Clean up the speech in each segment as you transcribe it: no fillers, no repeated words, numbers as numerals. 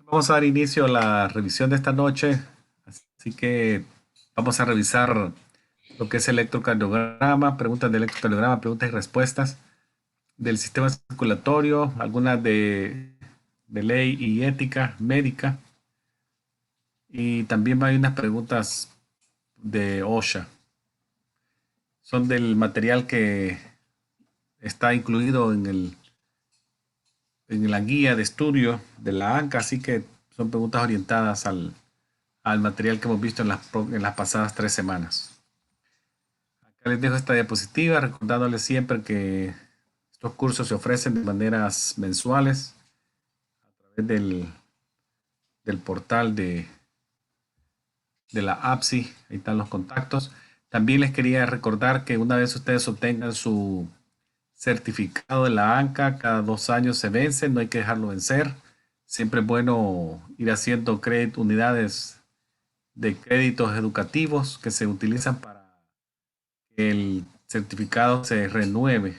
Vamos a dar inicio a la revisión de esta noche, así que vamos a revisar lo que es electrocardiograma, preguntas de electrocardiograma, preguntas y respuestas del sistema circulatorio, algunas de ley y ética médica, y también hay unas preguntas de OSHA. Son del material que está incluido en la guía de estudio de la ANCA, así que son preguntas orientadas al material que hemos visto en las pasadas 3 semanas. Acá les dejo esta diapositiva, recordándoles siempre que estos cursos se ofrecen de maneras mensuales a través del portal de la APSI, ahí están los contactos. También les quería recordar que una vez ustedes obtengan su certificado de la ANCA, cada 2 años se vence, no hay que dejarlo vencer. Siempre es bueno ir haciendo unidades de créditos educativos que se utilizan para que el certificado se renueve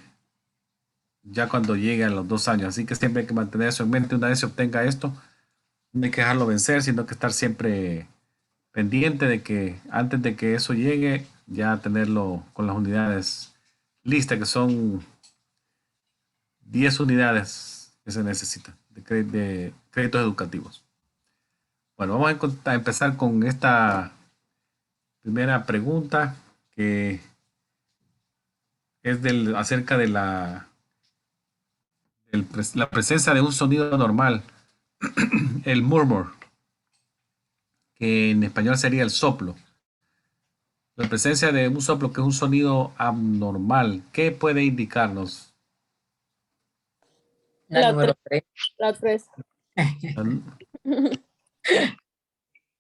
ya cuando lleguen los 2 años. Así que siempre hay que mantener eso en mente. Una vez se obtenga esto, no hay que dejarlo vencer, sino que estar siempre pendiente de que antes de que eso llegue, ya tenerlo con las unidades listas, que son 10 unidades que se necesitan de créditos educativos. Bueno, vamos a empezar con esta primera pregunta que es acerca de la presencia de un sonido normal, el murmur, que en español sería el soplo. La presencia de un soplo que es un sonido abnormal, ¿qué puede indicarnos? La número 3. La 3. La,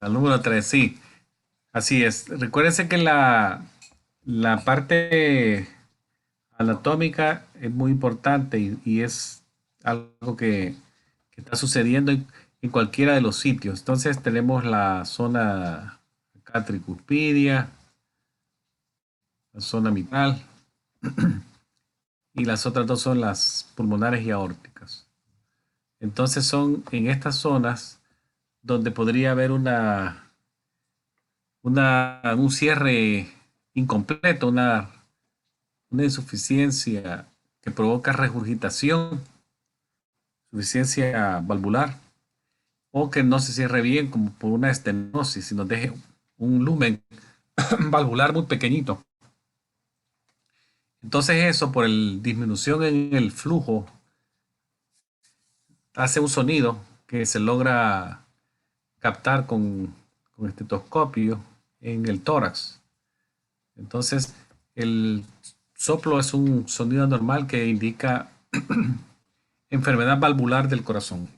la número 3, sí. Así es. Recuérdense que la parte anatómica es muy importante y es algo que está sucediendo en cualquiera de los sitios. Entonces tenemos la zona acá tricuspidia, la zona mitral y las otras dos son las pulmonares y aórticas. Entonces son en estas zonas donde podría haber un cierre incompleto, una insuficiencia que provoca regurgitación, insuficiencia valvular, o que no se cierre bien como por una estenosis y nos deje un lumen valvular muy pequeñito. Entonces eso, por el disminución en el flujo, hace un sonido que se logra captar con estetoscopio en el tórax. Entonces, el soplo es un sonido normal que indica enfermedad valvular del corazón.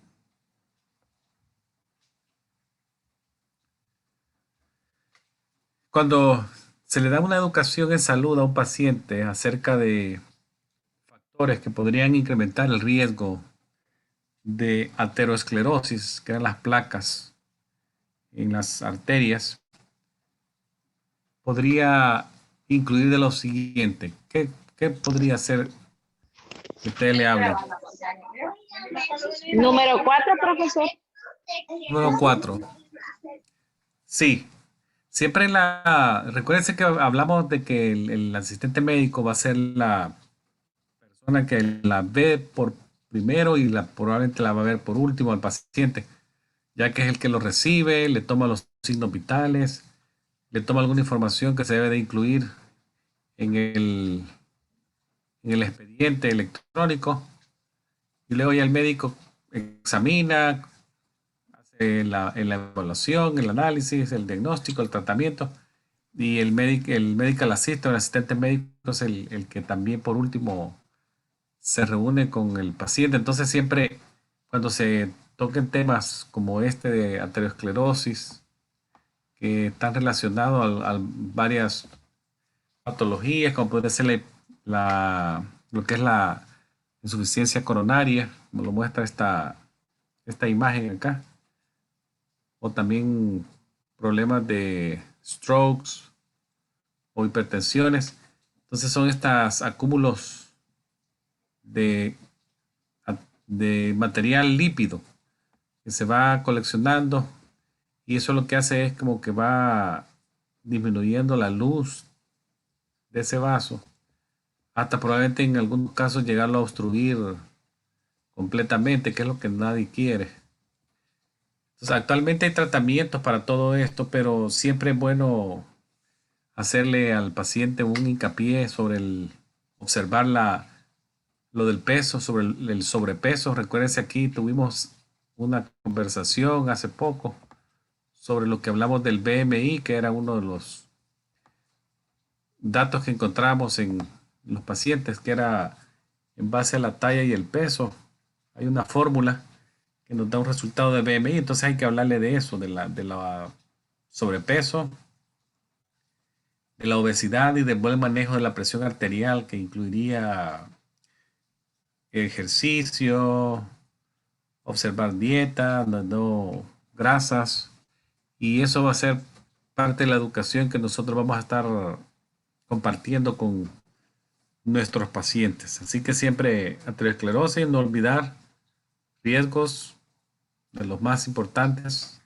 Cuando se le da una educación en salud a un paciente acerca de factores que podrían incrementar el riesgo de aterosclerosis, que eran las placas en las arterias, podría incluir de lo siguiente. ¿Qué podría ser que usted le hable? Número 4, profesor. Número 4. Sí. Siempre recuérdense que hablamos de que el asistente médico va a ser la persona que la ve por primero y probablemente la va a ver por último al paciente, ya que es el que lo recibe, le toma los signos vitales, le toma alguna información que se debe de incluir en el expediente electrónico y luego ya el médico examina, hace la evaluación, el análisis, el diagnóstico, el tratamiento y el medical assistant, el asistente médico es el que también por último se reúne con el paciente. Entonces siempre cuando se toquen temas como este de aterosclerosis que están relacionados a varias patologías, como puede ser lo que es la insuficiencia coronaria, como lo muestra esta imagen acá, o también problemas de strokes o hipertensiones. Entonces son estos acúmulos de material lípido que se va coleccionando y eso lo que hace es como que va disminuyendo la luz de ese vaso hasta probablemente en algunos casos llegarlo a obstruir completamente, que es lo que nadie quiere. Entonces, actualmente hay tratamientos para todo esto, pero siempre es bueno hacerle al paciente un hincapié sobre el observar lo del peso, sobre el sobrepeso. Recuérdense aquí, tuvimos una conversación hace poco sobre lo que hablamos del BMI, que era uno de los datos que encontramos en los pacientes, que era en base a la talla y el peso. Hay una fórmula que nos da un resultado de BMI, entonces hay que hablarle de eso, de la sobrepeso, de la obesidad y del buen manejo de la presión arterial, que incluiría ejercicio, observar dieta, no grasas, y eso va a ser parte de la educación que nosotros vamos a estar compartiendo con nuestros pacientes. Así que siempre aterosclerosis, no olvidar riesgos de los más importantes,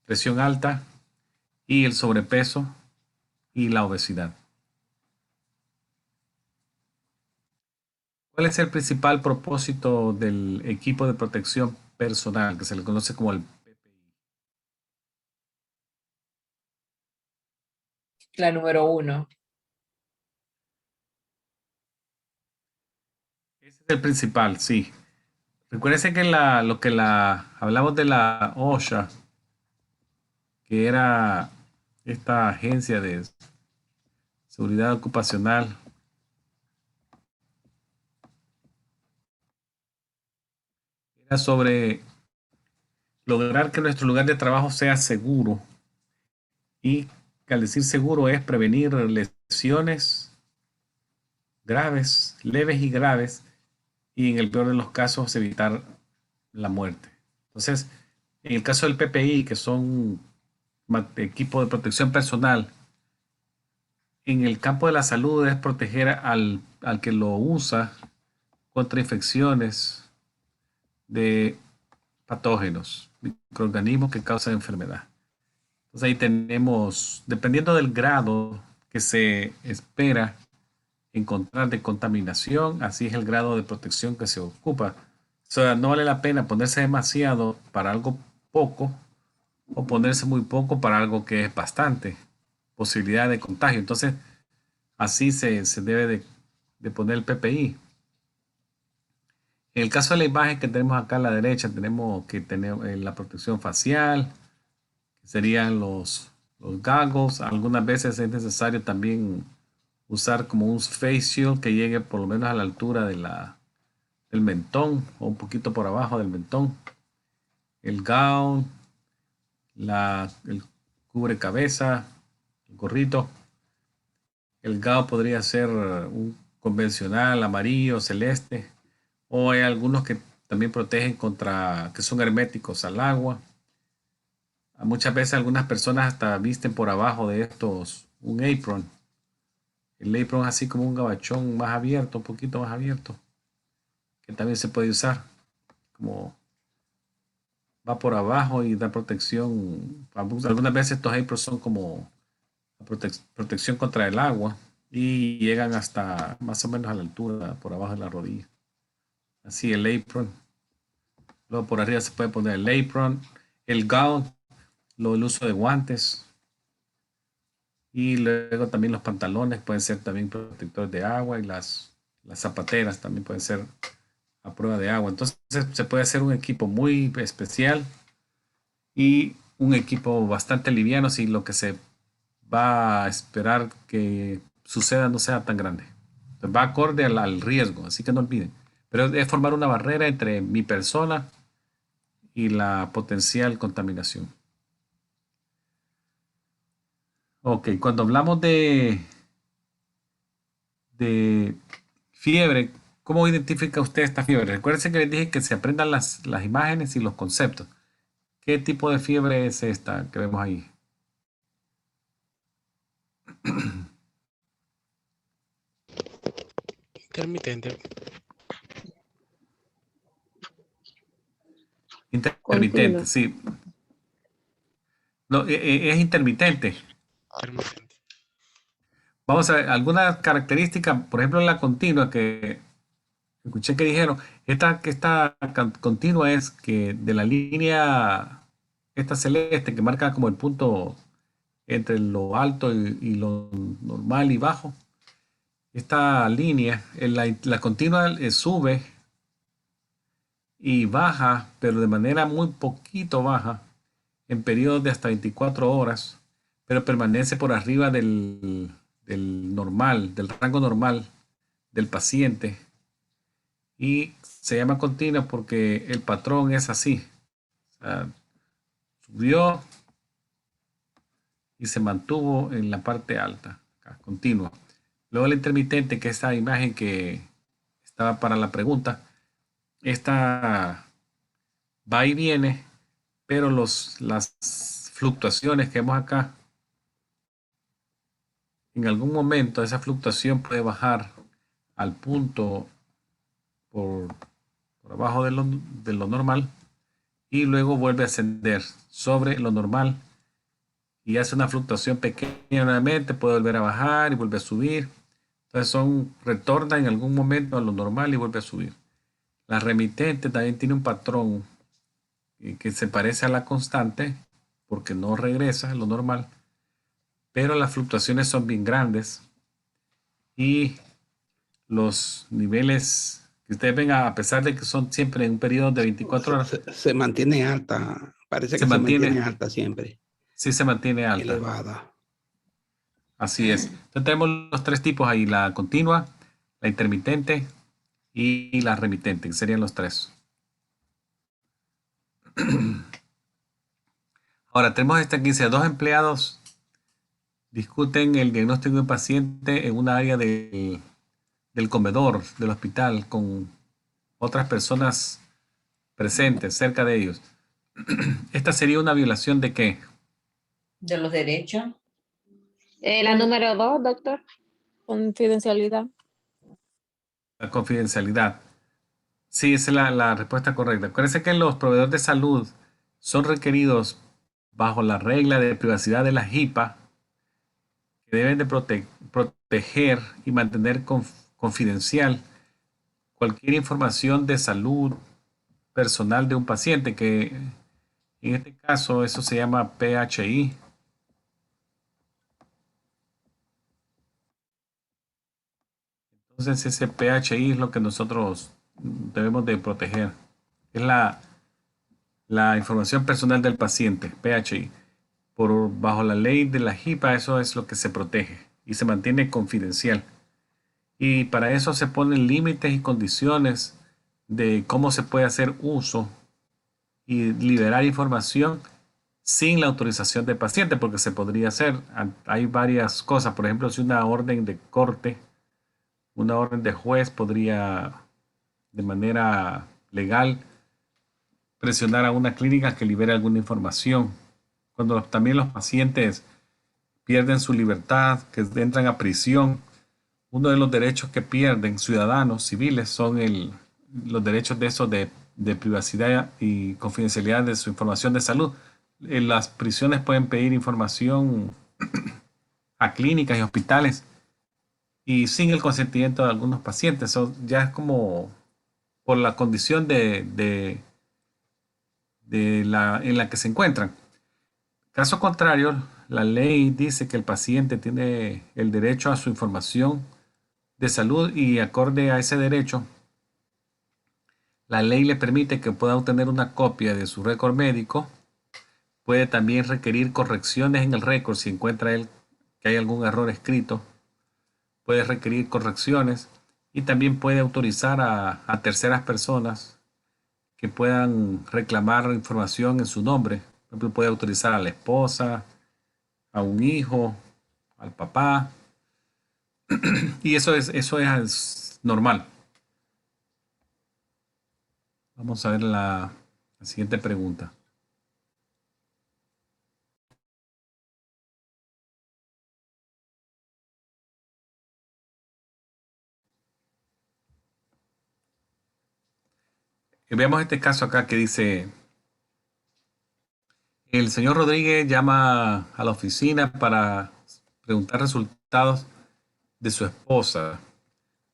presión alta y el sobrepeso y la obesidad. ¿Cuál es el principal propósito del equipo de protección personal, que se le conoce como el PPI? La número 1. Ese es el principal, sí. Recuérdense que lo que hablamos de la OSHA, que era esta agencia de seguridad ocupacional, era sobre lograr que nuestro lugar de trabajo sea seguro. Y al decir seguro es prevenir lesiones graves, leves y graves, y en el peor de los casos evitar la muerte. Entonces, en el caso del PPI, que son equipos de protección personal, en el campo de la salud es proteger al que lo usa contra infecciones de patógenos, microorganismos que causan enfermedad. Entonces ahí tenemos, dependiendo del grado que se espera encontrar de contaminación, así es el grado de protección que se ocupa. O sea, no vale la pena ponerse demasiado para algo poco o ponerse muy poco para algo que es bastante posibilidad de contagio. Entonces, así se debe de poner el PPI. En el caso de la imagen que tenemos acá a la derecha, tenemos que tener la protección facial, que serían los goggles. Algunas veces es necesario también usar como un face shield que llegue por lo menos a la altura del mentón o un poquito por abajo del mentón. El gown, el cubre cabeza, el gorrito. El gown podría ser un convencional amarillo, celeste, o hay algunos que también protegen contra, que son herméticos al agua. Muchas veces algunas personas hasta visten por abajo de estos un apron. El apron es así como un gabachón más abierto, un poquito más abierto, que también se puede usar, como va por abajo y da protección. Algunas veces estos aprons son como protección contra el agua y llegan hasta más o menos a la altura por abajo de la rodilla. Así el apron. Luego por arriba se puede poner el apron, el gown, el uso de guantes y luego también los pantalones pueden ser también protectores de agua y las zapateras también pueden ser a prueba de agua. Entonces se puede hacer un equipo muy especial y un equipo bastante liviano si lo que se va a esperar que suceda no sea tan grande. Entonces, va acorde al riesgo, así que no olviden. Pero es formar una barrera entre mi persona y la potencial contaminación. Ok, cuando hablamos de fiebre, ¿cómo identifica usted esta fiebre? Recuérdense que les dije que se aprendan las imágenes y los conceptos. ¿Qué tipo de fiebre es esta que vemos ahí? Intermitente. Intermitente, Continua. sí. No, es intermitente. Intermitente. Vamos a ver, algunas características, por ejemplo, la continua que escuché que dijeron, esta continua es que de la línea, esta celeste que marca como el punto entre lo alto y lo normal y bajo, esta línea, la continua sube y baja, pero de manera muy poquito baja, en periodos de hasta 24 horas, pero permanece por arriba del normal, del rango normal del paciente. Y se llama continua porque el patrón es así. O sea, subió y se mantuvo en la parte alta, acá, continua. Luego la intermitente, que es esta imagen que estaba para la pregunta, esta va y viene, pero las fluctuaciones que vemos acá, en algún momento esa fluctuación puede bajar al punto por, por abajo de lo normal y luego vuelve a ascender sobre lo normal y hace una fluctuación pequeña nuevamente, puede volver a bajar y vuelve a subir. Entonces retorna en algún momento a lo normal y vuelve a subir. La remitente también tiene un patrón que se parece a la constante porque no regresa a lo normal, pero las fluctuaciones son bien grandes y los niveles que ustedes ven, a pesar de que son siempre en un periodo de 24 horas, Se mantiene alta, parece se que se mantiene, mantiene alta siempre, sí se mantiene alta. elevada. Así es. Entonces tenemos los tres tipos ahí, la continua, la intermitente y la remitente, que serían los tres. Ahora tenemos esta que dice, dos empleados discuten el diagnóstico de un paciente en un área del comedor del hospital con otras personas presentes cerca de ellos. ¿Esta sería una violación de qué? De los derechos. La número 2, doctor. Confidencialidad. La confidencialidad. Sí, esa es la respuesta correcta. Acuérdense que los proveedores de salud son requeridos bajo la regla de privacidad de la HIPAA, que deben de proteger y mantener confidencial cualquier información de salud personal de un paciente, que en este caso eso se llama PHI. Entonces ese PHI es lo que nosotros debemos de proteger. Es la información personal del paciente, PHI. Bajo la ley de la HIPAA eso es lo que se protege y se mantiene confidencial. Y para eso se ponen límites y condiciones de cómo se puede hacer uso y liberar información sin la autorización del paciente, porque se podría hacer. Hay varias cosas, por ejemplo, si una orden de corte, una orden de juez podría de manera legal presionar a una clínica que libere alguna información. Cuando también los pacientes pierden su libertad, que entran a prisión, uno de los derechos que pierden ciudadanos civiles son los derechos de eso de privacidad y confidencialidad de su información de salud. Las prisiones pueden pedir información a clínicas y hospitales y sin el consentimiento de algunos pacientes. Eso ya es como por la condición en la que se encuentran. Caso contrario, la ley dice que el paciente tiene el derecho a su información de salud y acorde a ese derecho, la ley le permite que pueda obtener una copia de su récord médico. Puede también requerir correcciones en el récord si encuentra él que hay algún error escrito. Puede requerir correcciones y también puede autorizar a terceras personas que puedan reclamar información en su nombre. Por ejemplo, puede autorizar a la esposa, a un hijo, al papá. Y eso es normal. Vamos a ver la siguiente pregunta. Veamos este caso acá que dice, El señor Rodríguez llama a la oficina para preguntar resultados de su esposa.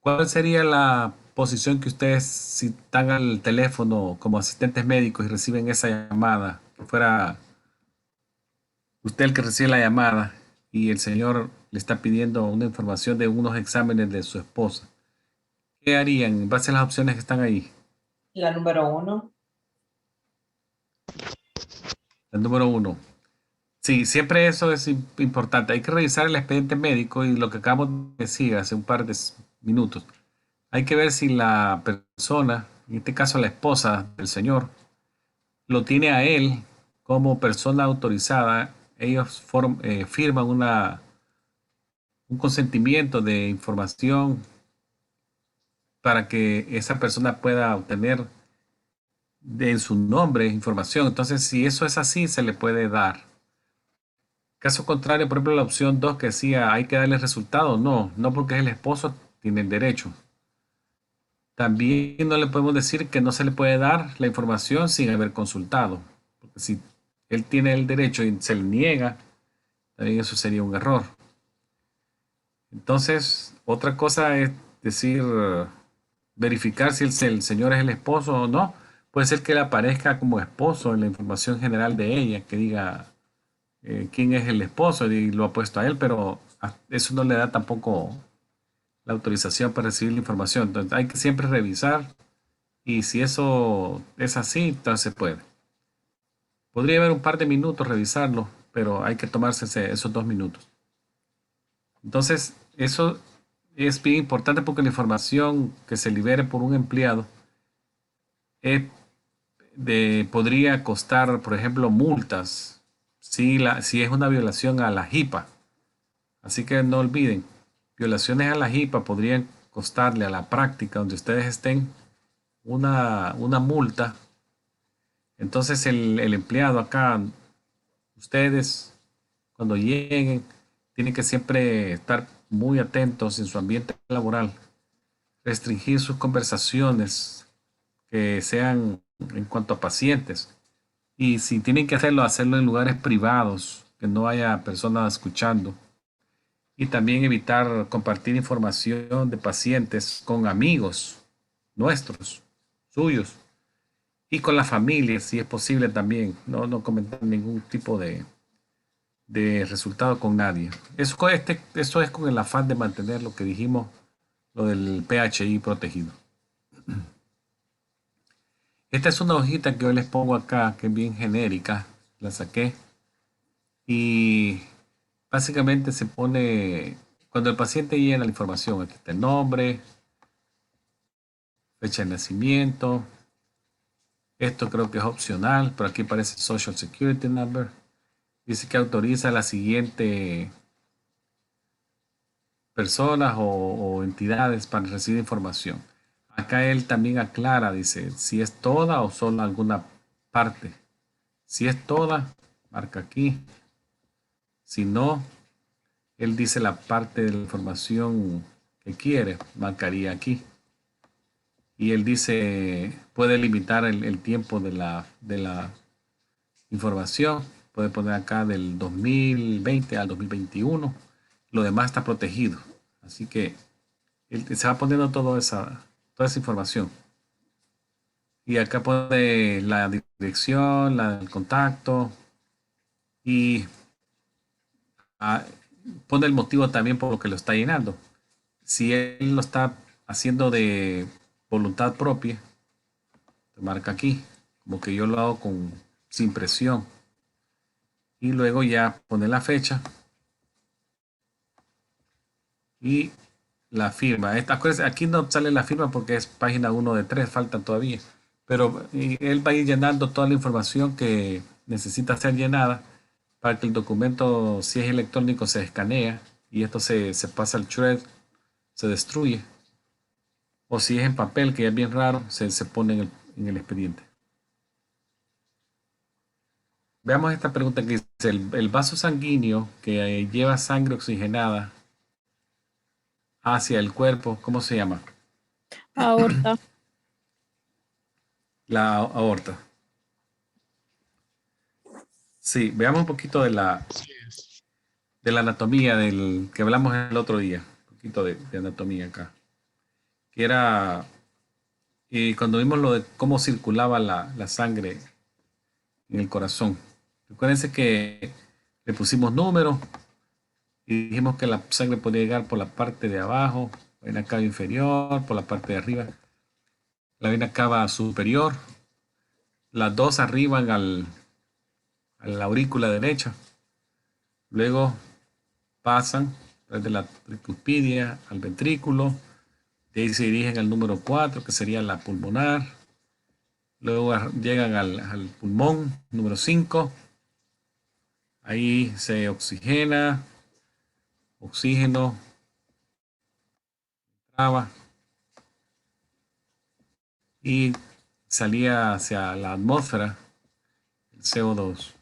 ¿Cuál sería la posición que ustedes, si están al teléfono como asistentes médicos y reciben esa llamada, que fuera usted el que recibe la llamada y el señor le está pidiendo una información de unos exámenes de su esposa? ¿Qué harían en base a las opciones que están ahí? La número 1. El número 1. Sí, siempre eso es importante. Hay que revisar el expediente médico y lo que acabamos de decir hace un par de minutos. Hay que ver si la persona, en este caso la esposa del señor, lo tiene a él como persona autorizada. Ellos firman un consentimiento de información para que esa persona pueda obtener en su nombre información. Entonces, si eso es así, se le puede dar. Caso contrario, por ejemplo, la opción 2 que decía hay que darle resultado, no porque es el esposo, tiene el derecho. También no le podemos decir que no se le puede dar la información sin haber consultado, porque si él tiene el derecho y se le niega, también eso sería un error. Entonces, otra cosa es decir, verificar si el señor es el esposo o no. Puede ser que él aparezca como esposo en la información general de ella, que diga quién es el esposo y lo ha puesto a él, pero eso no le da tampoco la autorización para recibir la información. Entonces hay que siempre revisar y si eso es así, entonces puede. Podría haber un par de minutos revisarlo, pero hay que tomarse esos 2 minutos. Entonces, eso es bien importante porque la información que se libere por un empleado podría costar, por ejemplo, multas si es una violación a la HIPAA. Así que no olviden, violaciones a la HIPAA podrían costarle a la práctica donde ustedes estén una multa. Entonces el empleado acá, ustedes cuando lleguen, tienen que siempre estar muy atentos en su ambiente laboral, restringir sus conversaciones que sean en cuanto a pacientes. Y si tienen que hacerlo en lugares privados, que no haya personas escuchando. Y también evitar compartir información de pacientes con amigos nuestros, suyos, y con la familia, si es posible también. No comentar ningún tipo de resultado con nadie. Eso es con el afán de mantener lo que dijimos, lo del PHI protegido. Esta es una hojita que yo les pongo acá, que es bien genérica. La saqué. Y básicamente se pone, cuando el paciente llena la información, aquí está el nombre, fecha de nacimiento. Esto creo que es opcional, pero aquí aparece Social Security Number. Dice que autoriza a la siguiente personas o entidades para recibir información. Acá él también aclara, dice, si es toda o solo alguna parte. Si es toda, marca aquí. Si no, él dice la parte de la información que quiere, marcaría aquí. Y él dice, puede limitar el tiempo de la información. Puede poner acá del 2020 al 2021. Lo demás está protegido. Así que se va poniendo toda esa información. Y acá pone la dirección, el contacto y pone el motivo también por lo que lo está llenando. Si él lo está haciendo de voluntad propia, te marca aquí, como que yo lo hago sin presión. Y luego ya pone la fecha y la firma. Acuérdense, aquí no sale la firma porque es página 1 de 3, faltan todavía. Pero él va a ir llenando toda la información que necesita ser llenada para que el documento, si es electrónico, se escanea y esto se pasa al shred, se destruye. O si es en papel, que es bien raro, se pone en el expediente. Veamos esta pregunta que dice, el vaso sanguíneo que lleva sangre oxigenada hacia el cuerpo, ¿cómo se llama? Aorta. La aorta. Sí, veamos un poquito Así es. de la anatomía del que hablamos el otro día. Un poquito de anatomía acá. Que era cuando vimos lo de cómo circulaba la sangre en el corazón. Recuérdense que le pusimos números y dijimos que la sangre podía llegar por la parte de abajo, la vena cava inferior, por la parte de arriba, la vena cava superior, las dos arriban a la aurícula derecha, luego pasan desde la tricuspidia al ventrículo, de ahí se dirigen al número 4, que sería la pulmonar, luego llegan al pulmón, número 5, ahí se oxigena, oxígeno, traba y salía hacia la atmósfera el CO2.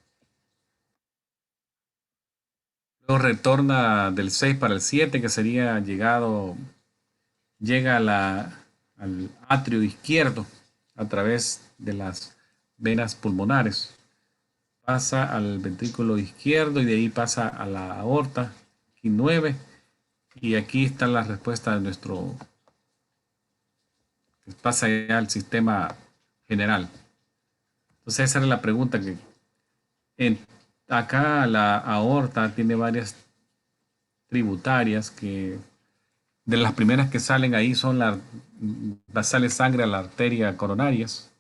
Luego retorna del 6 para el 7, que sería llega al atrio izquierdo a través de las venas pulmonares. Pasa al ventrículo izquierdo y de ahí pasa a la aorta, aquí 9. Y aquí está la respuesta de nuestro, que pasa ya al sistema general. Entonces esa era la pregunta que en, acá la aorta tiene varias tributarias que de las primeras que salen ahí son sale sangre a la arteria coronarias,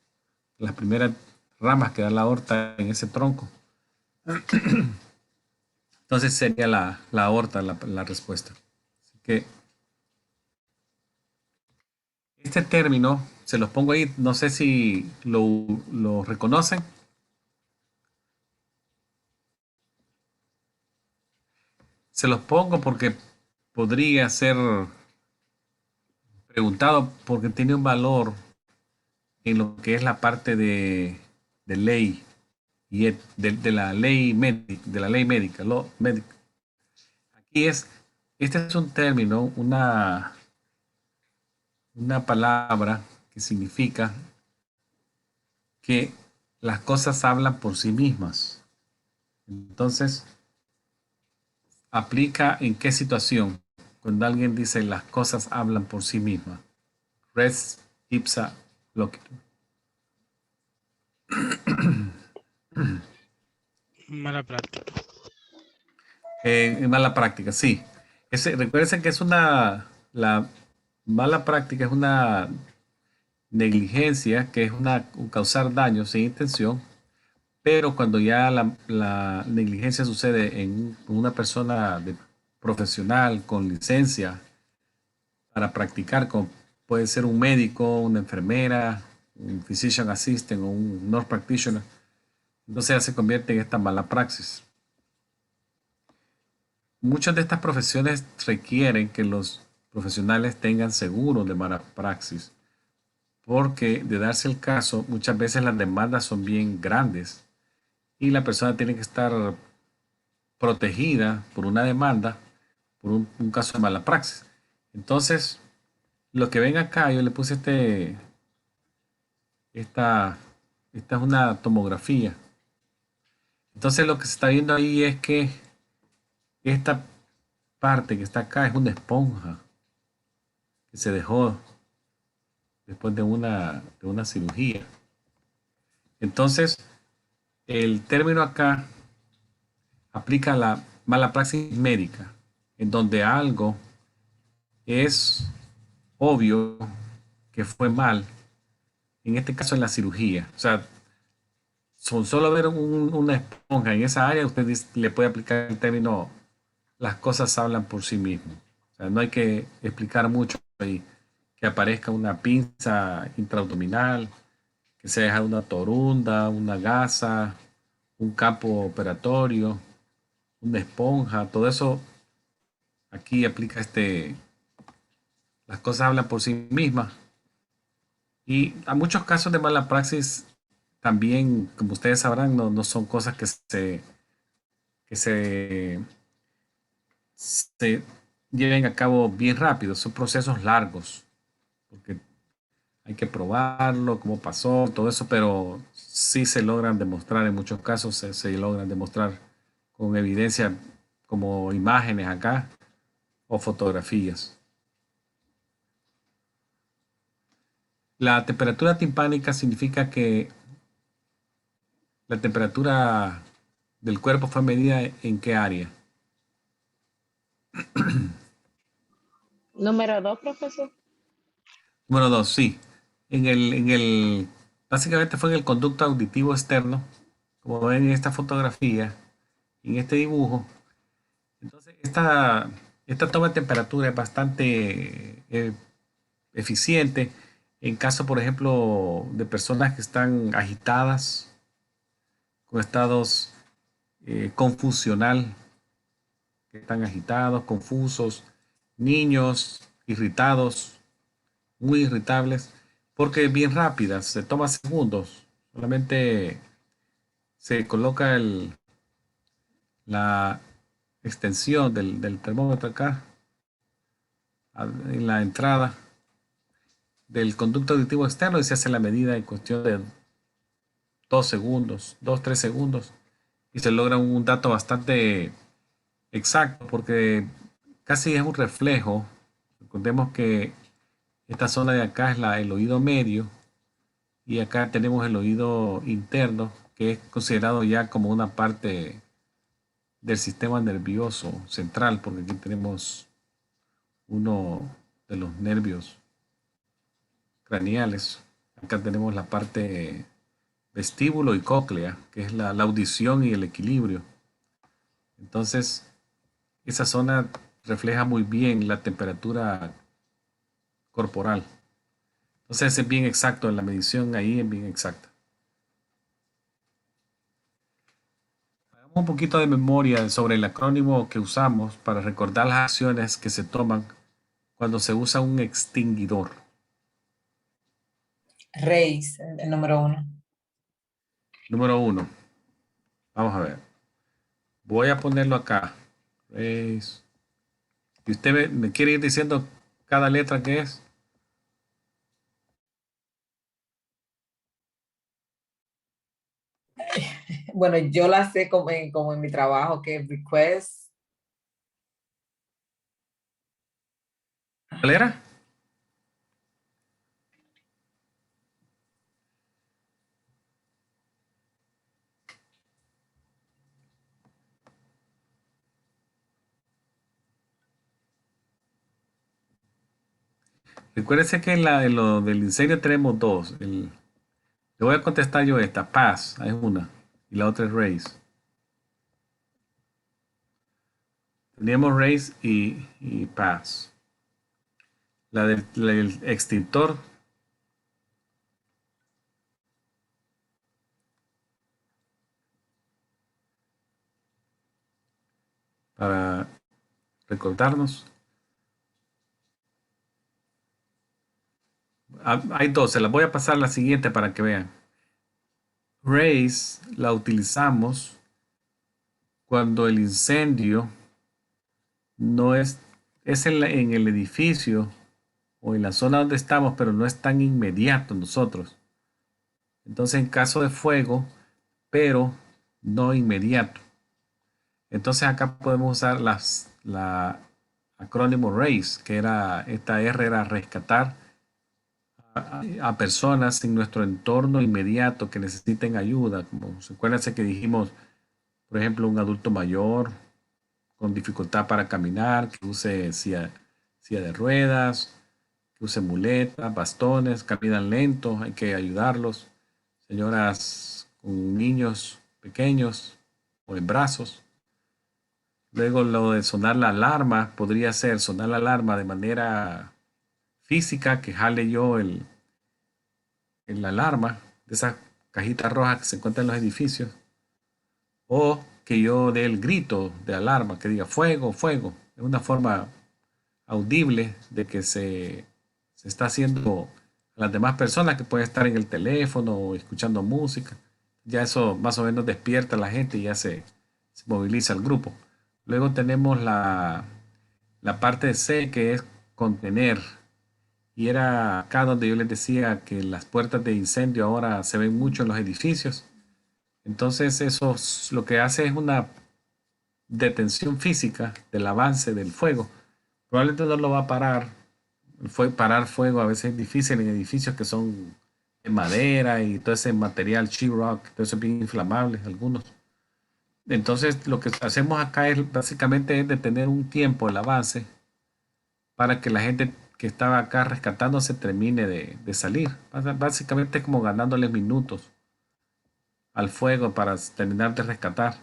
las primeras ramas que da la aorta en ese tronco. Entonces sería la aorta la respuesta. Así que este término se los pongo ahí, no sé si lo reconocen. Se los pongo porque podría ser preguntado porque tiene un valor en lo que es la parte de ley y de la ley médica, médica. Aquí este es un término, una palabra que significa que las cosas hablan por sí mismas. Entonces, aplica en qué situación cuando alguien dice las cosas hablan por sí mismas. Res ipsa loquitur. Mala práctica. En mala práctica, sí. Recuerden que la mala práctica es una negligencia, que es un causar daño sin intención, pero cuando ya la negligencia sucede en una persona profesional con licencia para practicar, puede ser un médico, una enfermera, un physician assistant o un nurse practitioner, entonces ya se convierte en esta mala praxis. Muchas de estas profesiones requieren que los profesionales tengan seguro de mala praxis, porque de darse el caso, muchas veces las demandas son bien grandes y la persona tiene que estar protegida por una demanda, por un caso de mala praxis. Entonces, lo que ven acá, yo le puse esta es una tomografía. Entonces, lo que se está viendo ahí es que esta parte que está acá es una esponja que se dejó después de una cirugía. Entonces, el término acá aplica a la mala praxis médica, en donde algo es obvio que fue mal, en este caso en la cirugía. O sea, solo ver una esponja en esa área, usted le puede aplicar el término, las cosas hablan por sí mismas. O sea, no hay que explicar mucho ahí. Que aparezca una pinza intraabdominal, que se deja una torunda, una gasa, un campo operatorio, una esponja, todo eso aquí aplica las cosas hablan por sí mismas. Y a muchos casos de mala praxis también, como ustedes sabrán, no son cosas que se lleven a cabo bien rápido, son procesos largos, porque hay que probarlo, cómo pasó, todo eso, pero sí se logran demostrar, en muchos casos se logran demostrar con evidencia como imágenes acá o fotografías. La temperatura timpánica significa que la temperatura del cuerpo fue medida en qué área. Número 2, profesor. Número 2, sí. Básicamente fue en el conducto auditivo externo, como ven en esta fotografía, en este dibujo. Entonces, esta toma de temperatura es bastante eficiente en caso, por ejemplo, de personas que están agitadas, con estados confusional, que están agitados, confusos, niños irritados, muy irritables, porque es bien rápida, se toma segundos, solamente se coloca la extensión del termómetro acá, en la entrada del conducto auditivo externo y se hace la medida en cuestión de 2 segundos, 3 segundos, y se logra un dato bastante exacto porque casi es un reflejo. Recordemos que esta zona de acá es el oído medio y acá tenemos el oído interno, que es considerado ya como una parte del sistema nervioso central, porque aquí tenemos uno de los nervios craneales. Acá tenemos la parte vestíbulo y cóclea, que es la audición y el equilibrio. Entonces, esa zona refleja muy bien la temperatura corporal. Entonces es bien exacto, en la medición ahí es bien exacta. Hagamos un poquito de memoria sobre el acrónimo que usamos para recordar las acciones que se toman cuando se usa un extinguidor. Reis, el número 1. Número 1. Vamos a ver. Voy a ponerlo acá. Raise. Y usted me quiere ir diciendo cada letra que es. Bueno, yo la sé como en mi trabajo, que es request. ¿Cuál era? Recuérdese que en lo del incendio tenemos dos. Le voy a contestar yo esta. Pass, es una. Y la otra es raise. Teníamos raise y pass. La del extintor. Para recordarnos. Hay dos. Se las voy a pasar la siguiente para que vean. Raise la utilizamos cuando el incendio no es en el edificio o en la zona donde estamos, pero no es tan inmediato nosotros. Entonces, en caso de fuego, pero no inmediato. Entonces, acá podemos usar la acrónimo RAISE, que era, esta R era rescatar a personas en nuestro entorno inmediato que necesiten ayuda. Como, acuérdense que dijimos, por ejemplo, un adulto mayor con dificultad para caminar, que use silla de ruedas, que use muletas, bastones, caminan lento, hay que ayudarlos. Señoras con niños pequeños o en brazos. Luego lo de sonar la alarma, podría ser sonar la alarma de manera física, que jale yo la alarma de esa cajita roja que se encuentra en los edificios, o que yo dé el grito de alarma, que diga fuego, fuego. Es una forma audible de que se está haciendo a las demás personas que pueden estar en el teléfono o escuchando música. Ya eso más o menos despierta a la gente y ya se moviliza el grupo. Luego tenemos la parte C, que es contener, Y era acá donde yo les decía que las puertas de incendio ahora se ven mucho en los edificios. Entonces lo que hace es una detención física del avance del fuego. Probablemente no lo va a parar. Parar fuego a veces es difícil en edificios que son de madera y todo ese material, sheetrock, todo eso es bien inflamable, algunos. Entonces lo que hacemos acá es básicamente es detener un tiempo el avance para que la gente que estaba acá rescatándose termine de salir. Básicamente es como ganándoles minutos al fuego para terminar de rescatar.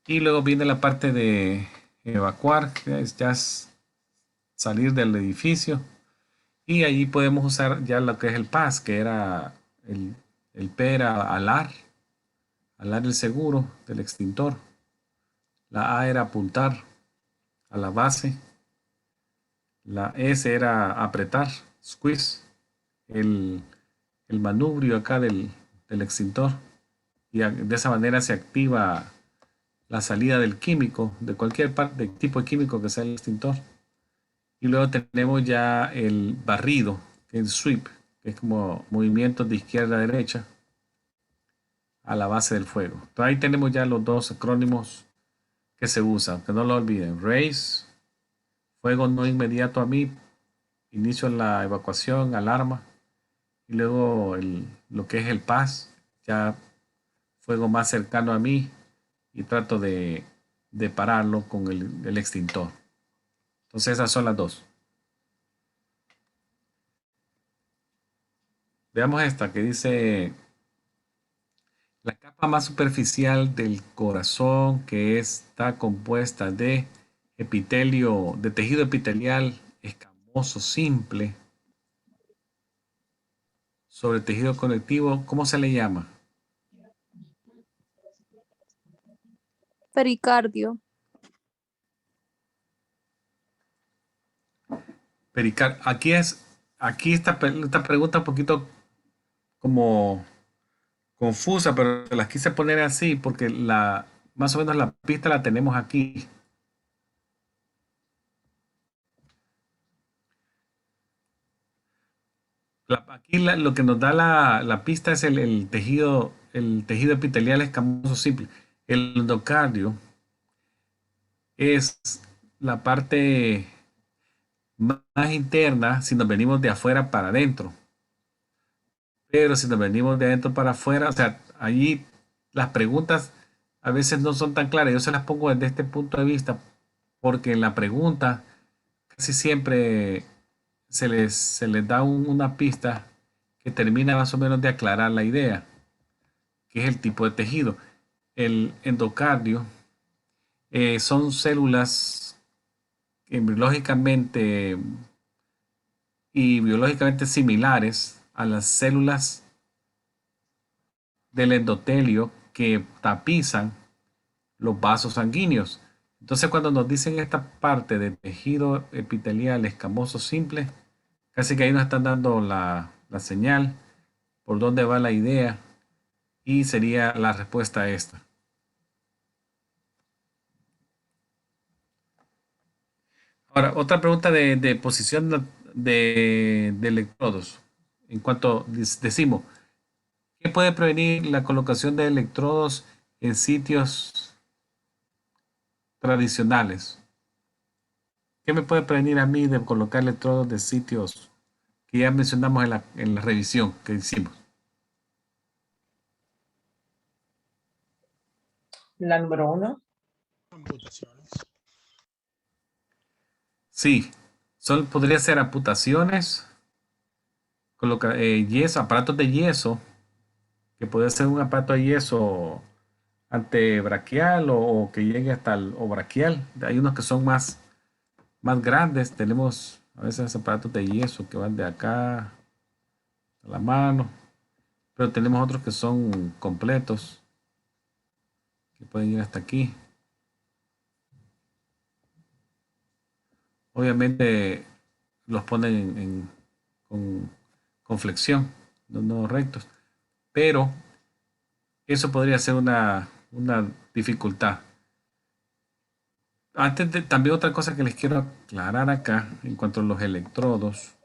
Y luego viene la parte de evacuar, que ya es salir del edificio. Y allí podemos usar ya lo que es el PAS, que era el P era alar el seguro del extintor. La A era apuntar a la base. La S era apretar, squeeze, el manubrio acá del extintor. Y de esa manera se activa la salida del químico, de cualquier parte, tipo de químico que sea el extintor. Y luego tenemos ya el barrido, que es sweep, que es como movimientos de izquierda a derecha a la base del fuego. Entonces ahí tenemos ya los dos acrónimos que se usan, que no lo olviden. RACE, fuego no inmediato a mí, inicio la evacuación, alarma. Y luego lo que es el PAS, ya fuego más cercano a mí y trato de pararlo con el extintor. Entonces esas son las dos. Veamos esta que dice la capa más superficial del corazón que está compuesta de epitelio, de tejido epitelial escamoso simple sobre tejido conectivo, ¿cómo se le llama? Pericardio. Aquí esta pregunta un poquito como confusa, pero las quise poner así porque más o menos la pista la tenemos aquí. Aquí lo que nos da la pista es el tejido epitelial escamoso simple. El endocardio es la parte más interna si nos venimos de afuera para adentro. Pero si nos venimos de adentro para afuera, o sea, allí las preguntas a veces no son tan claras. Yo se las pongo desde este punto de vista porque en la pregunta casi siempre se les da una pista que termina más o menos de aclarar la idea, que es el tipo de tejido. El endocardio son células embriológicamente y biológicamente similares a las células del endotelio que tapizan los vasos sanguíneos. Entonces, cuando nos dicen esta parte de tejido epitelial escamoso simple, casi que ahí nos están dando la señal por dónde va la idea y sería la respuesta a esta. Ahora, otra pregunta de posición de electrodos. En cuanto decimos, ¿qué puede prevenir la colocación de electrodos en sitios tradicionales? ¿Qué me puede prevenir a mí de colocar electrodos de sitios que ya mencionamos en la revisión que hicimos? La número 1. Amputaciones. Sí, podría ser amputaciones, yeso, aparatos de yeso, que puede ser un aparato de yeso antebraquial o que llegue hasta el braquial. Hay unos que son más grandes. Tenemos a veces aparatos de yeso que van de acá a la mano, pero tenemos otros que son completos, que pueden ir hasta aquí. Obviamente los ponen con flexión, no rectos, pero eso podría ser una dificultad. También otra cosa que les quiero aclarar acá en cuanto a los electrodos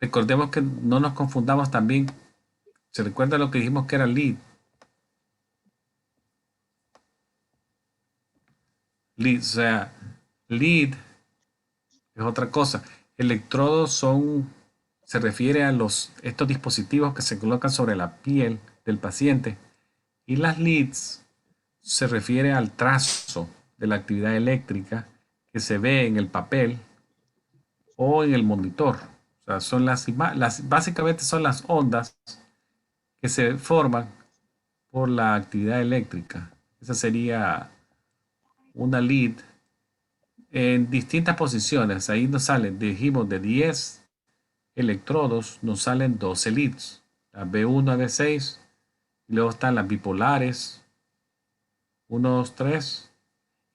recordemos que no nos confundamos también. ¿Se recuerda lo que dijimos que era lead? Lead, o sea, lead es otra cosa. Electrodos se refiere a estos dispositivos que se colocan sobre la piel del paciente. Y las leads se refiere al trazo de la actividad eléctrica que se ve en el papel o en el monitor. O sea, son básicamente son las ondas que se forman por la actividad eléctrica. Esa sería una lead en distintas posiciones. Ahí nos salen, dijimos, de 10 electrodos, nos salen 12 leads. La B1 a B6, y luego están las bipolares, 1, 2, 3,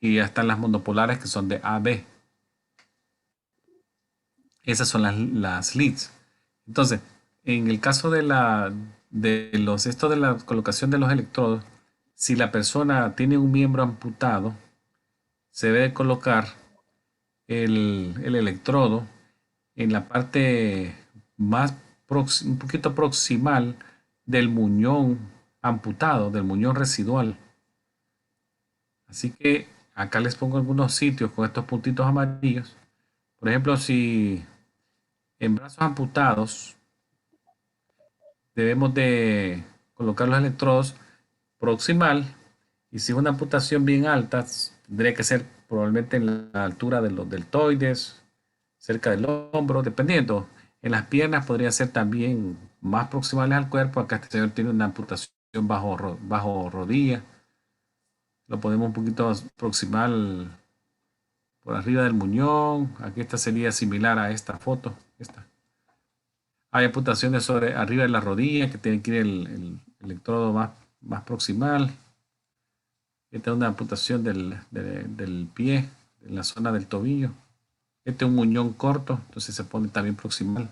y ya están las monopolares que son de AB. Esas son las leads. Entonces, en el caso de la colocación de los electrodos, si la persona tiene un miembro amputado, se debe colocar el electrodo en la parte un poquito proximal del muñón amputado, del muñón residual. Así que acá les pongo algunos sitios con estos puntitos amarillos. Por ejemplo, si en brazos amputados debemos de colocar los electrodos proximal, y si es una amputación bien alta, tendría que ser probablemente en la altura de los deltoides, cerca del hombro, dependiendo. En las piernas podría ser también más proximales al cuerpo. Acá este señor tiene una amputación bajo rodilla. Lo ponemos un poquito proximal por arriba del muñón. Aquí esta sería similar a esta foto. Hay amputaciones sobre arriba de la rodilla que tienen que ir el electrodo más proximal. Esta es una amputación del pie, en la zona del tobillo. Este es un muñón corto, entonces se pone también proximal,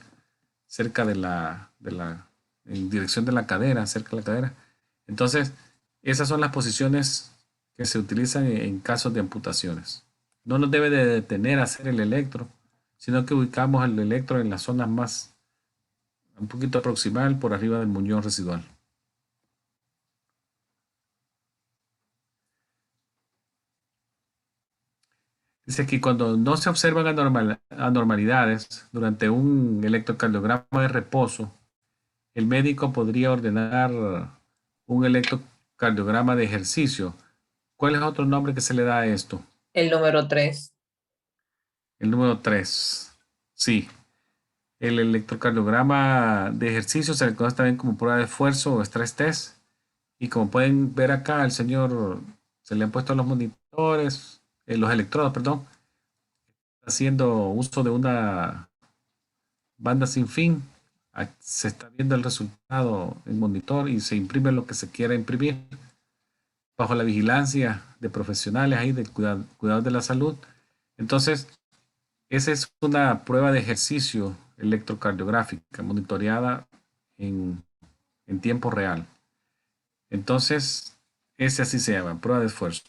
cerca en dirección de la cadera, cerca de la cadera. Entonces, esas son las posiciones que se utilizan en casos de amputaciones. No nos debe de detener a hacer el electro, sino que ubicamos el electro en las zonas un poquito proximal, por arriba del muñón residual. Dice aquí, cuando no se observan anormalidades durante un electrocardiograma de reposo, el médico podría ordenar un electrocardiograma de ejercicio. ¿Cuál es otro nombre que se le da a esto? El número 3. El número 3. Sí. El electrocardiograma de ejercicio se le conoce también como prueba de esfuerzo o stress test. Y como pueden ver acá, al señor se le han puesto los monitores, los electrodos, perdón, haciendo uso de una banda sin fin. Se está viendo el resultado en monitor y se imprime lo que se quiera imprimir bajo la vigilancia de profesionales ahí del cuidado de la salud. Entonces, esa es una prueba de ejercicio electrocardiográfica monitoreada en tiempo real. Entonces, ese así se llama, prueba de esfuerzo.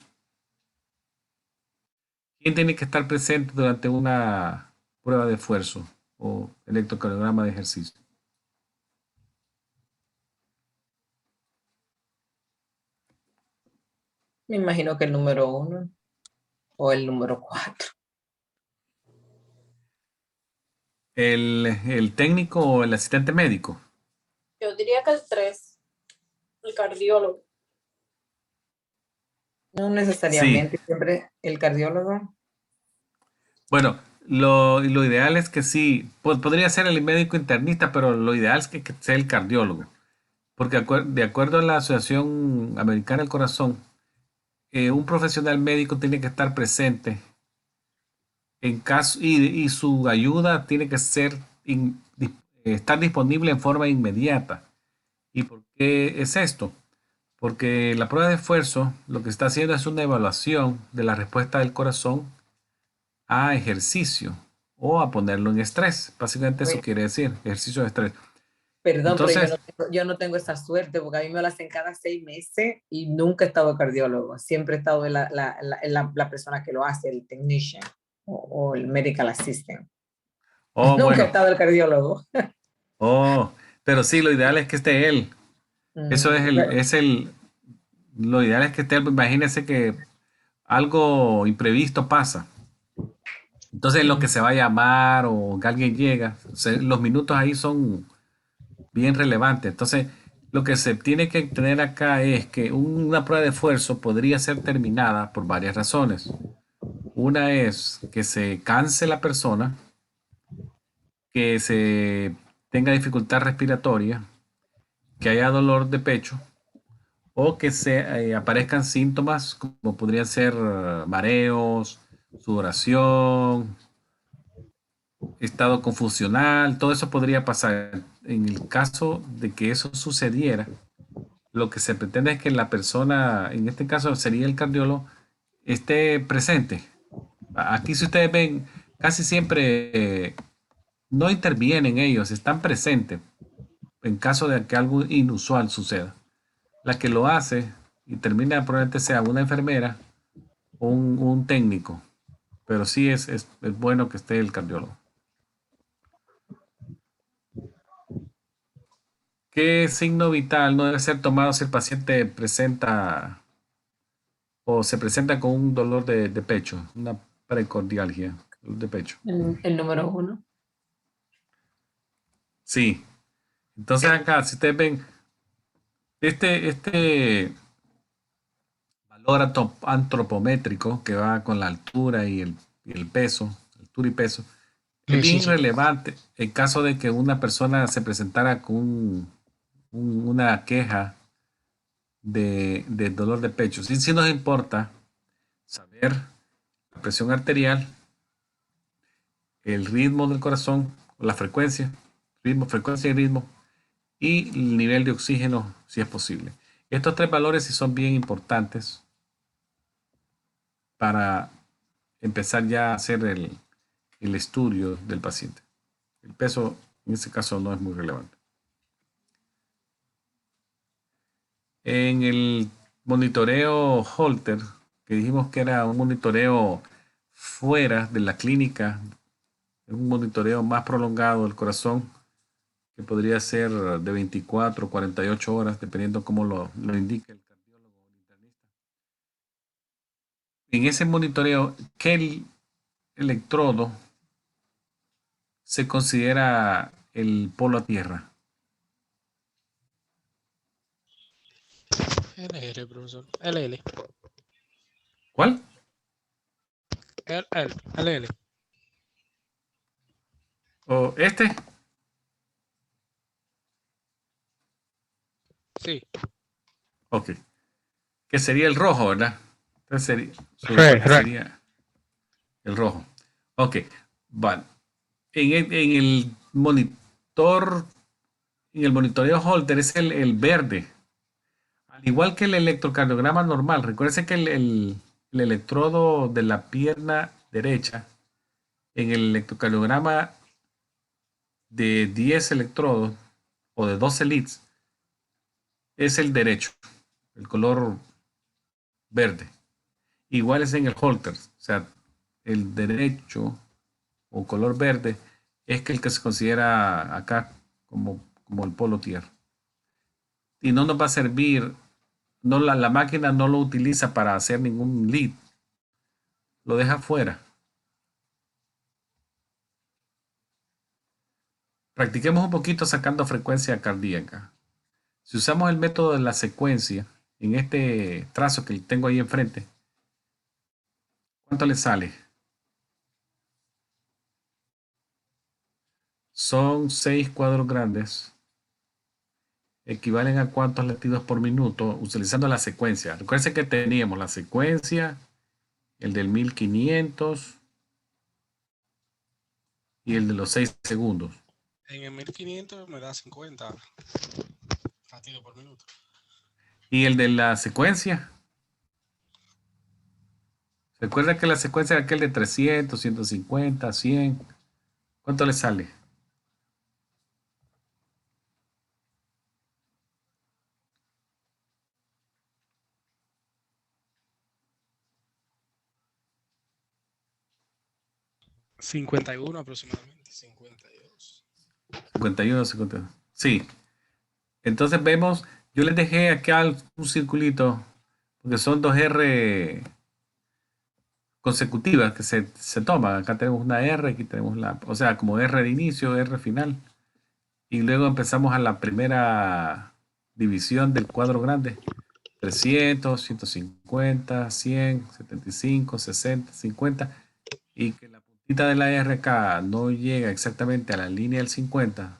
¿Quién tiene que estar presente durante una prueba de esfuerzo o electrocardiograma de ejercicio? Me imagino que el número 1 o el número 4. ¿El técnico o el asistente médico? Yo diría que el 3, el cardiólogo. No Sí. necesariamente siempre el cardiólogo. Bueno, lo ideal es que sí, podría ser el médico internista, pero lo ideal es que sea el cardiólogo. Porque de acuerdo a la Asociación Americana del Corazón, un profesional médico tiene que estar presente en caso y su ayuda tiene que estar disponible en forma inmediata. ¿Y por qué es esto? Porque la prueba de esfuerzo lo que está haciendo es una evaluación de la respuesta del corazón a ejercicio o a ponerlo en estrés. Básicamente eso Oye, quiere decir, ejercicio de estrés. perdón, pero Entonces, yo no tengo esa suerte porque a mí me lo hacen cada 6 meses y nunca he estado cardiólogo. Siempre he estado en la persona que lo hace, el technician o el medical assistant. Nunca he bueno, estado el cardiólogo. Oh, pero sí, lo ideal es que esté él. Eso Mm, bueno, lo ideal es que esté él. Imagínese que algo imprevisto pasa. Entonces, en lo que mm, se va a llamar o que alguien llega, los minutos ahí son bien relevantes. Entonces, lo que se tiene que tener acá es que una prueba de esfuerzo podría ser terminada por varias razones. Una es que se canse la persona, que se tenga dificultad respiratoria, que haya dolor de pecho o que se aparezcan síntomas como podrían ser mareos, sudoración, estado confusional, todo eso podría pasar. En el caso de que eso sucediera, lo que se pretende es que la persona, en este caso sería el cardiólogo, esté presente. Aquí si ustedes ven, casi siempre no intervienen ellos, están presentes en caso de que algo inusual suceda. La que lo hace y termina probablemente sea una enfermera o un técnico, pero sí es bueno que esté el cardiólogo. ¿Qué signo vital no debe ser tomado si el paciente presenta o se presenta con un dolor de pecho, una precordialgia, dolor de pecho? el número 1. Sí. Entonces acá, si ustedes ven, este valor antropométrico que va con la altura y el peso, altura y peso, es Sí, sí, bien sí. relevante en caso de que una persona se presentara con una queja de dolor de pecho. Sí, sí nos importa saber la presión arterial, el ritmo del corazón, la frecuencia, ritmo, frecuencia y ritmo, y el nivel de oxígeno, si es posible. Estos tres valores sí son bien importantes para empezar ya a hacer el estudio del paciente. El peso, en este caso, no es muy relevante. En el monitoreo Holter, que dijimos que era un monitoreo fuera de la clínica, un monitoreo más prolongado del corazón, que podría ser de 24 o 48 horas, dependiendo cómo lo indique el cardiólogo o el internista. En ese monitoreo, ¿qué electrodo se considera el polo a tierra? LL, profesor. LL. ¿Cuál? LL. ¿O este? Sí. Ok. Que sería el rojo, ¿verdad? Entonces su Re, respuesta re. sería el rojo. Ok, vale. En el monitor, en el monitoreo Holter es el verde. Al igual que el electrocardiograma normal. Recuerden que el electrodo de la pierna derecha, en el electrocardiograma de 10 electrodos o de 12 leads, es el derecho, el color verde. Igual es en el Holter. O sea, el derecho o color verde es que el que se considera acá como el polo tierra. Y no nos va a servir, no, la máquina no lo utiliza para hacer ningún lead, lo deja fuera. Practiquemos un poquito sacando frecuencia cardíaca. Si usamos el método de la secuencia, en este trazo que tengo ahí enfrente, ¿cuánto le sale? Son 6 cuadros grandes, equivalen a cuántos latidos por minuto utilizando la secuencia. Recuerden que teníamos la secuencia, el del 1500 y el de los 6 segundos. En el 1500 me da 50 latidos por minuto. Y el de la secuencia, recuerda que la secuencia era aquel de 300, 150, 100. ¿Cuánto le sale? $51 aproximadamente. 52. 51, 52. Sí. Entonces vemos, yo les dejé acá un circulito, porque son dos R consecutivas que se toman. Acá tenemos una R, aquí tenemos o sea, como R de inicio, R final. Y luego empezamos a la primera división del cuadro grande. 300, 150, 100, 75, 60, 50. Y que la puntita de la R acá no llega exactamente a la línea del 50.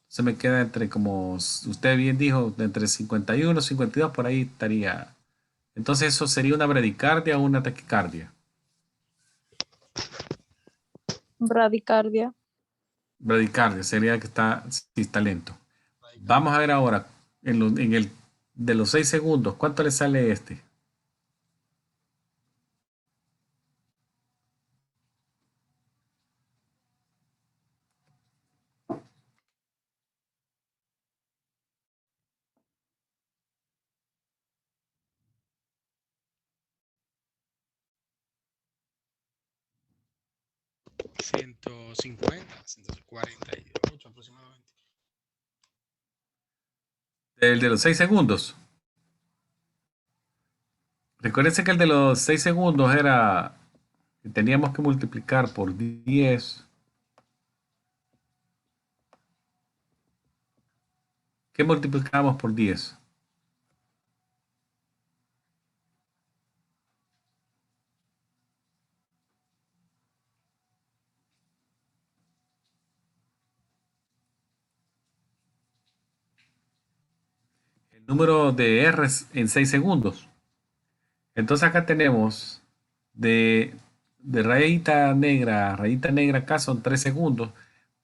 Se me queda entre, como usted bien dijo, entre 51 y 52, por ahí estaría. Entonces eso sería una bradicardia o una taquicardia. Bradicardia. Bradicardia sería que sí, está lento. Vamos a ver ahora, en el de los 6 segundos, ¿cuánto le sale este? Ciento 148 aproximadamente. El de los 6 segundos. Recuérdense que el de los 6 segundos era que teníamos que multiplicar por 10. ¿Qué multiplicamos por 10? El número de R's en 6 segundos. Entonces acá tenemos de rayita negra acá son 3 segundos,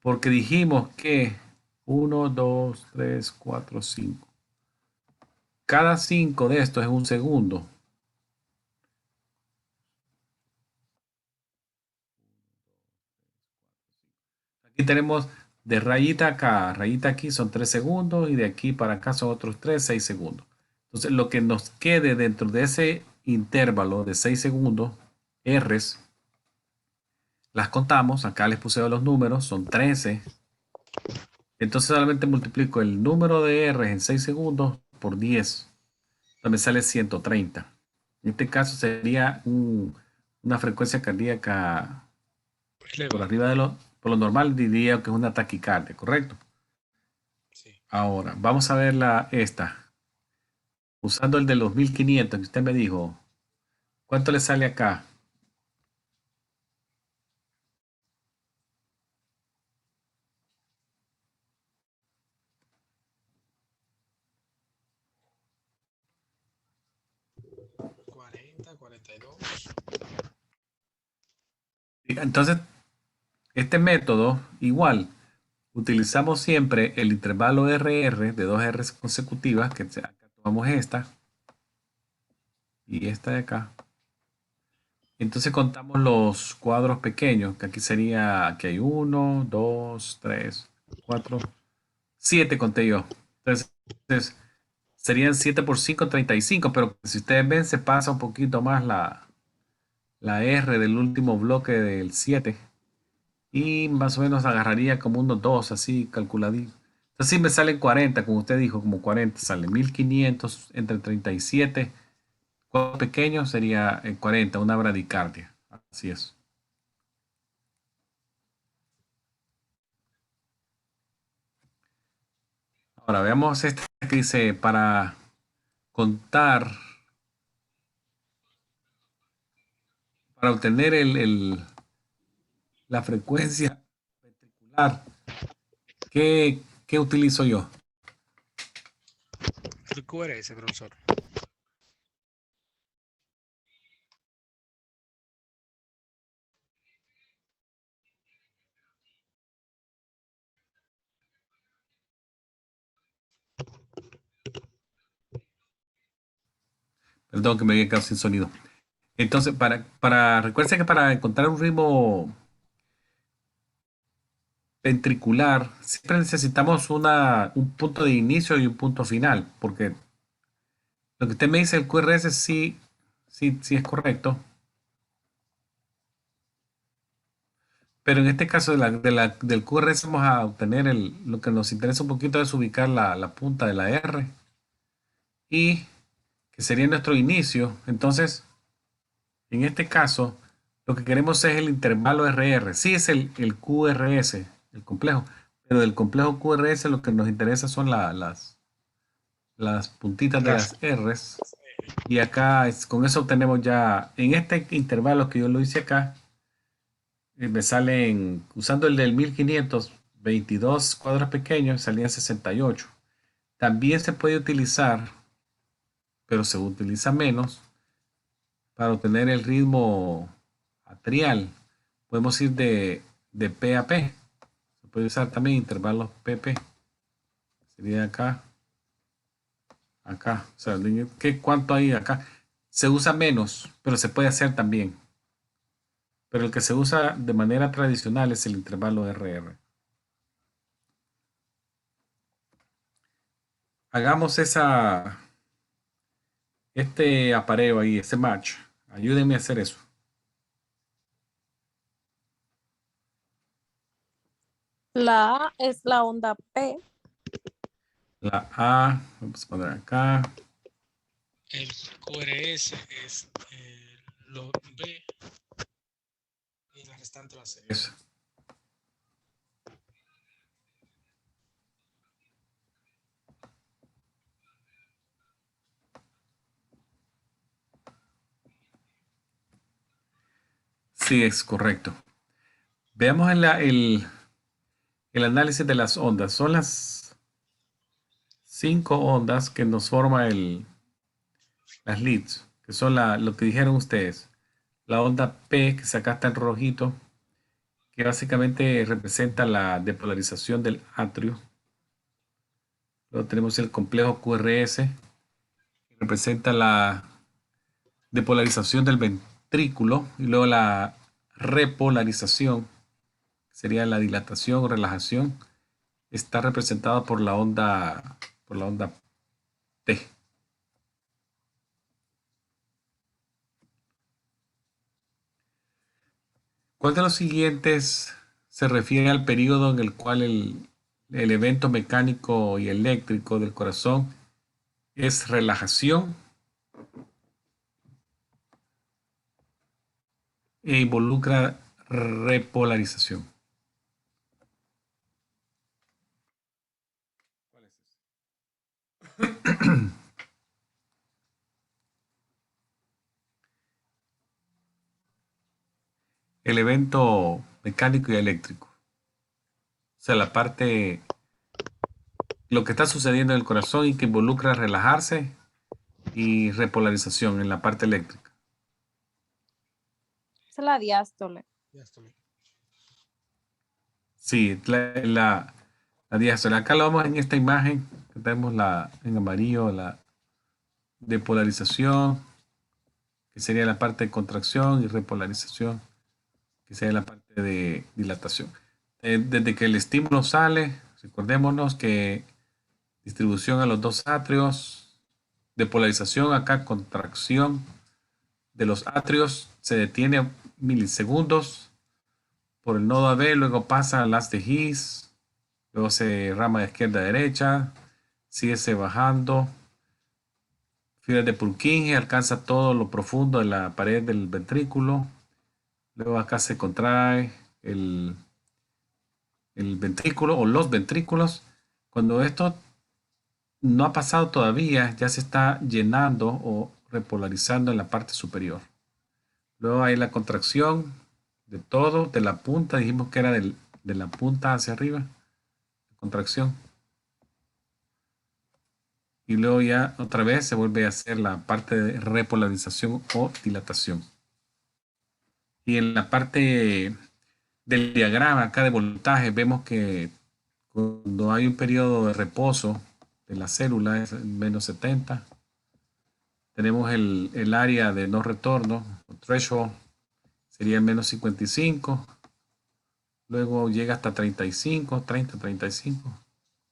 porque dijimos que 1, 2, 3, 4, 5. Cada 5 de estos es un segundo. Aquí tenemos de rayita aquí son 3 segundos y de aquí para acá son otros 3, 6 segundos. Entonces lo que nos quede dentro de ese intervalo de 6 segundos, R's, las contamos, acá les puse los números, son 13. Entonces solamente multiplico el número de R's en 6 segundos por 10. Entonces me sale 130. En este caso sería una frecuencia cardíaca por arriba por lo normal diría que es una taquicardia, ¿correcto? Sí. Ahora, vamos a ver esta. Usando el de los 1500 que usted me dijo, ¿cuánto le sale acá? Cuarenta, 42. Entonces, este método, igual, utilizamos siempre el intervalo RR de dos R consecutivas, que acá tomamos esta y esta de acá. Entonces contamos los cuadros pequeños, que aquí sería, aquí hay 1, 2, 3, 4, 7 conté yo. Entonces serían 7 por 5, 35, pero si ustedes ven se pasa un poquito más la R del último bloque del 7 y más o menos agarraría como unos 2, así calculadito. Entonces sí me salen 40, como usted dijo, como 40, sale 1500 entre 37. Cuadro pequeño sería 40, una bradicardia. Así es. Ahora veamos esta que dice para contar, para obtener la frecuencia ventricular. ¿Qué utilizo yo? El QRS, profesor. Perdón que me había quedado sin sonido. Entonces, recuerden que para encontrar un ritmo ventricular, siempre necesitamos un punto de inicio y un punto final, porque lo que usted me dice, el QRS sí es correcto, Pero en este caso del QRS vamos a obtener lo que nos interesa un poquito es ubicar la punta de la R y que sería nuestro inicio. Entonces, en este caso, lo que queremos es el intervalo RR. Sí es el QRS, el complejo, pero del complejo QRS lo que nos interesa son las puntitas de las R's. Y acá con eso obtenemos ya, en este intervalo que yo lo hice acá, me salen, usando el del 1500, 22 cuadros pequeños, salían 68. También se puede utilizar, pero se utiliza menos, para obtener el ritmo atrial. Podemos ir de P a P. Se puede usar también intervalos PP. Sería acá. Acá. O sea, ¿cuánto hay acá? Se usa menos, pero se puede hacer también. Pero el que se usa de manera tradicional es el intervalo RR. Hagamos este apareo ahí, ese match. Ayúdenme a hacer eso. La A es la onda P. La A, vamos a poner acá. El QRS es lo B y la restante la C. Eso. Sí, es correcto. Veamos el análisis de las ondas. Son las 5 ondas que nos forma las leads, que son lo que dijeron ustedes. La onda P, que acá está en rojito, que básicamente representa la depolarización del atrio. Luego tenemos el complejo QRS, que representa la depolarización del ventrículo. Y luego la repolarización, que sería la dilatación o relajación, está representada por la onda T. ¿Cuál de los siguientes se refiere al periodo en el cual el evento mecánico y eléctrico del corazón es relajación e involucra repolarización? El evento mecánico y eléctrico. O sea, lo que está sucediendo en el corazón y que involucra relajarse y repolarización en la parte eléctrica. Es la diástole. Sí, la diástole. Acá lo vemos en esta imagen, que tenemos en amarillo, la depolarización, que sería la parte de contracción, y repolarización, que sería la parte de dilatación. Desde que el estímulo sale, recordémonos que distribución a los dos atrios, depolarización, acá contracción de los atrios, se detiene milisegundos por el nodo AB, luego pasa al haz de His, luego se rama de izquierda a derecha, sigue bajando, fibras de Purkinje, alcanza todo lo profundo de la pared del ventrículo, luego acá se contrae el ventrículo o los ventrículos. Cuando esto no ha pasado todavía, ya se está llenando o repolarizando en la parte superior. Luego hay la contracción de todo, de la punta, dijimos que era de la punta hacia arriba, contracción. Y luego ya otra vez se vuelve a hacer la parte de repolarización o dilatación. Y en la parte del diagrama acá de voltaje vemos que cuando hay un periodo de reposo de la célula es menos 70. Tenemos el área de no retorno, threshold, sería menos 55. Luego llega hasta 35, 30, 35.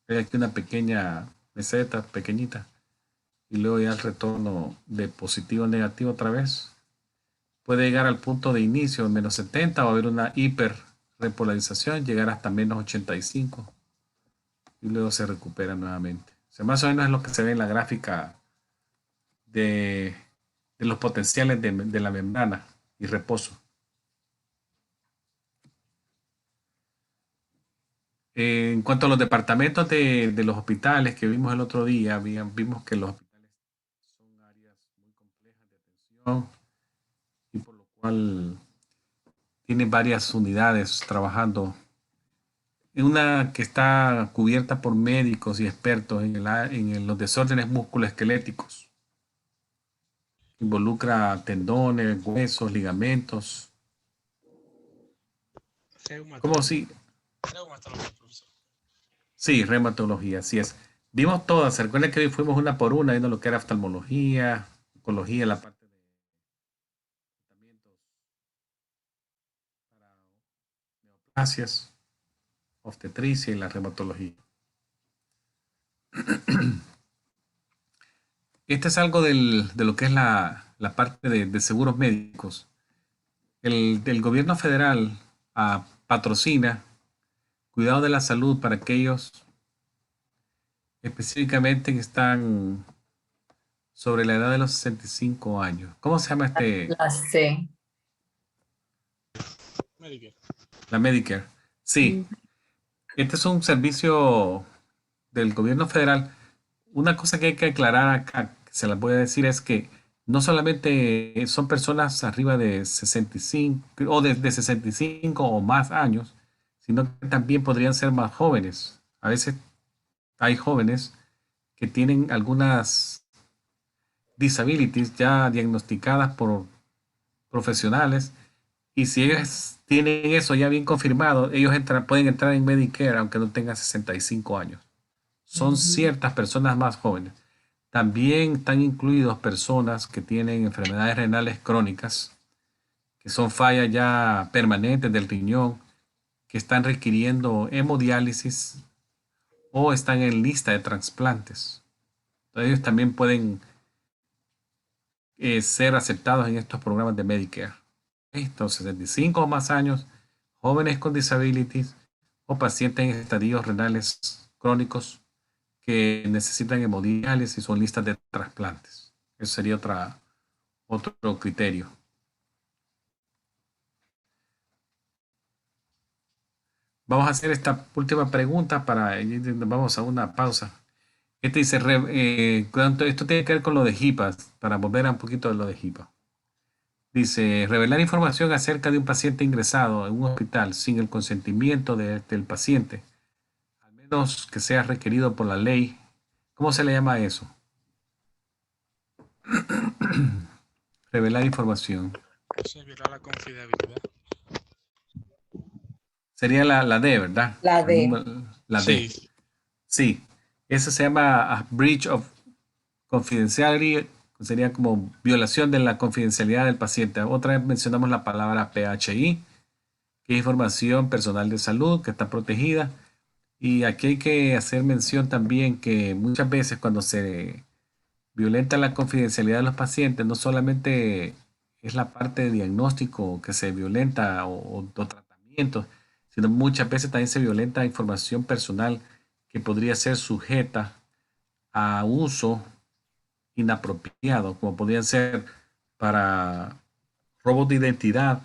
Hay aquí una pequeña meseta, pequeñita. Y luego ya el retorno de positivo a negativo otra vez. Puede llegar al punto de inicio, menos 70, o haber una hiper repolarización, llegar hasta menos 85 y luego se recupera nuevamente. O sea, más o menos es lo que se ve en la gráfica de los potenciales de la membrana y reposo. En cuanto a los departamentos de los hospitales que vimos el otro día, vimos que los hospitales son áreas muy complejas de atención y por lo cual tienen varias unidades trabajando. Una que está cubierta por médicos y expertos en los desórdenes musculoesqueléticos. Involucra tendones, huesos, ligamentos. ¿Cómo si? Reumatología, profesor. Sí, reumatología, así es. Vimos todas, se recuerda que hoy fuimos una por una, viendo lo que era oftalmología, oncología, la parte de tratamientos para neoplasias, obstetricia y la reumatología. Este es algo de lo que es la parte de seguros médicos. El gobierno federal patrocina cuidado de la salud para aquellos específicamente que están sobre la edad de los 65 años. ¿Cómo se llama La C. Medicare. La Medicare. Sí, este es un servicio del gobierno federal. Una cosa que hay que aclarar acá, que se las voy a decir, es que no solamente son personas arriba de 65 o de 65 o más años, sino que también podrían ser más jóvenes. A veces hay jóvenes que tienen algunas disabilities ya diagnosticadas por profesionales y si ellos tienen eso ya bien confirmado, ellos pueden entrar en Medicare aunque no tengan 65 años. Son ciertas personas más jóvenes. También están incluidos personas que tienen enfermedades renales crónicas, que son fallas ya permanentes del riñón, que están requiriendo hemodiálisis o están en lista de trasplantes. Entonces, ellos también pueden ser aceptados en estos programas de Medicare. Entonces, 65 o más años, jóvenes con disabilities o pacientes en estadios renales crónicos que necesitan hemodiálisis o listas de trasplantes. Eso sería otro criterio. Vamos a hacer esta última pregunta vamos a una pausa. Este dice, esto tiene que ver con lo de HIPAA, para volver a un poquito de lo de HIPAA. Dice, revelar información acerca de un paciente ingresado en un hospital sin el consentimiento del paciente, al menos que sea requerido por la ley. ¿Cómo se le llama a eso? Revelar información. Se viola la confidencialidad. Sería la D, ¿verdad? La D. La D. Sí. Sí. Eso se llama a breach of confidentiality. Sería como violación de la confidencialidad del paciente. Otra vez mencionamos la palabra PHI, que es información personal de salud, que está protegida. Y aquí hay que hacer mención también que muchas veces cuando se violenta la confidencialidad de los pacientes, no solamente es la parte de diagnóstico que se violenta o tratamiento, sino muchas veces también se violenta información personal que podría ser sujeta a uso inapropiado, como podrían ser para robos de identidad,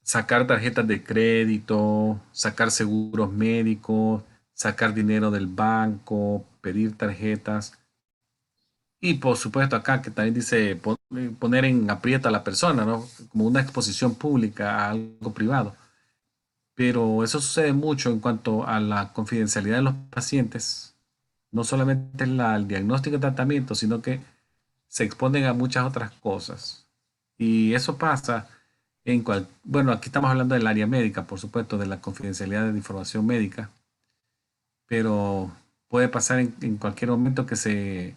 sacar tarjetas de crédito, sacar seguros médicos, sacar dinero del banco, pedir tarjetas. Y por supuesto acá que también dice poner en aprieto a la persona, ¿no? Como una exposición pública a algo privado. Pero eso sucede mucho en cuanto a la confidencialidad de los pacientes. No solamente el diagnóstico y tratamiento, sino que se exponen a muchas otras cosas. Y eso pasa bueno, aquí estamos hablando del área médica, por supuesto, de la confidencialidad de la información médica, pero puede pasar en cualquier momento que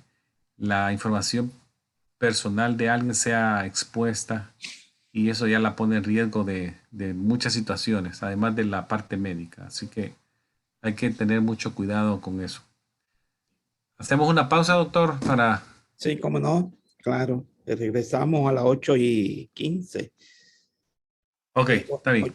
la información personal de alguien sea expuesta y eso ya la pone en riesgo de muchas situaciones, además de la parte médica. Así que hay que tener mucho cuidado con eso. Hacemos una pausa, doctor, para... Sí, cómo no, claro. Regresamos a las 8:15. Ok, está bien.